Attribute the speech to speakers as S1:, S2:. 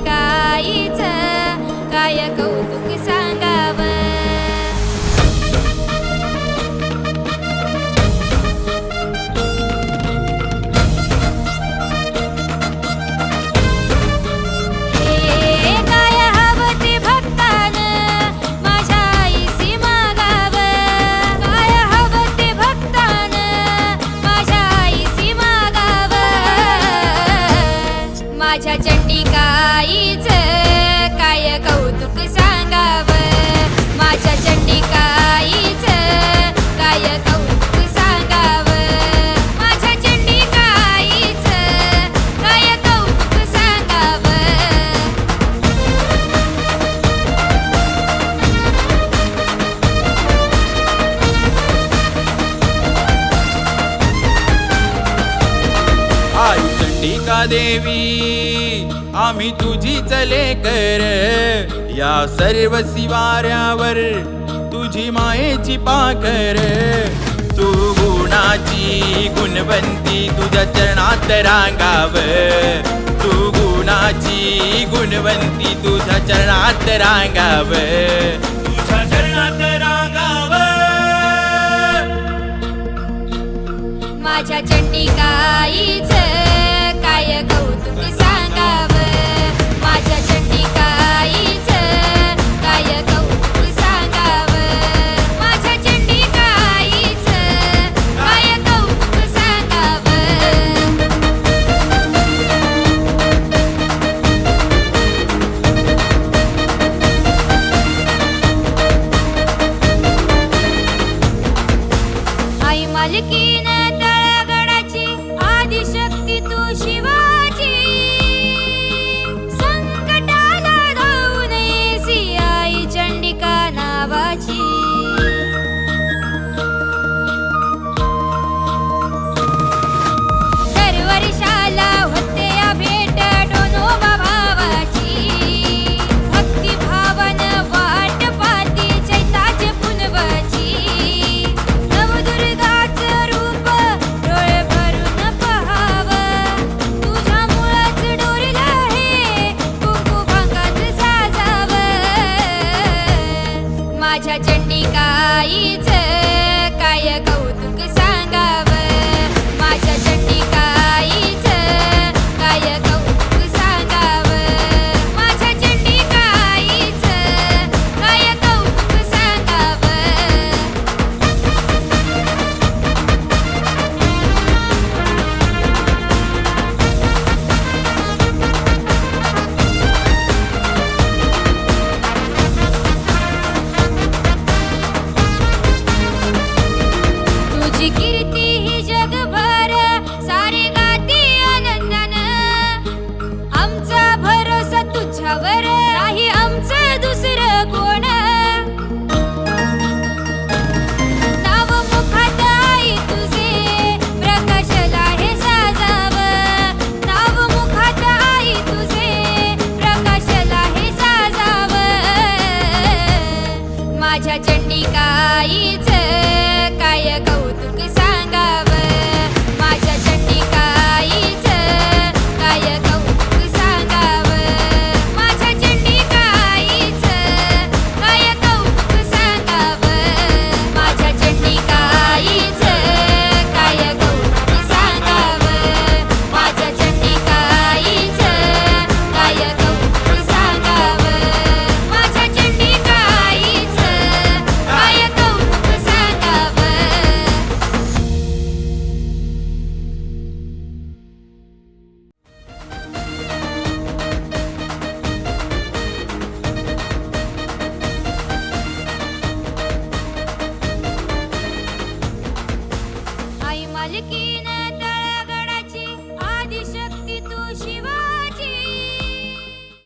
S1: चंडिकाईचं काय कौतुक सांगावं. माझ्या चंडिकाईचं काय कौतुक सांगावं. माझ्या चंडिकाईचं काय कौतुक सांगावं. माझ्या चंडिकाईचं काय कौतुक सांगावं.
S2: आई चंडिका देवी आम्ही तुझीच लेकर, या सर्व शिवाऱ्यावर तुझी मायेची पाकर. तू गुणाची गुणवंती तुझ्या चरणात रांगाव. तू गुणाची गुणवंती तुझ्या चरणात रांगाव. तुझ्या चरणात रांगाव.
S1: माझ्या चंडिकाईचं काय कौतुक सांगावं. माझ्या चंडिकाईचं काय कौतुक सांगावं. माझ्या चंडिकाईचं काय कौतुक सांगावं. आई मालकीन आदिशक्ती तू शिवाची, संकटाला धावून येसी आई चंडिका नावाची. दर वर्षाला होते या भेट डोनोबा भावाची. भक्तिभावन वाट पाहती चैताचे पुनवाची. नवदुर्गाचं रूप डोळे भरून पहावं. तुझ्या मुळाच डोरीला हे कुंकू भांगात साजावं. माझ्या चंडिकाईचं काय कौतुक सांगावं. माझ्या चंडिकाईचं काय कौतुक सांगावं. माझ्या चंडिकाईचं काय कौतुक सांगावं. तुझी कीर्ती ही जगभर सारी गाती आनंदानं. आमचा भरोसा तुझ्यावर नाही आमचं दुसरं कोण. नाव मुखात आई तुझे प्रकाशला हे साजावं. नाव मुखात आई तुझे प्रकाशला हे साजावं. माझ्या चंडिकाईचं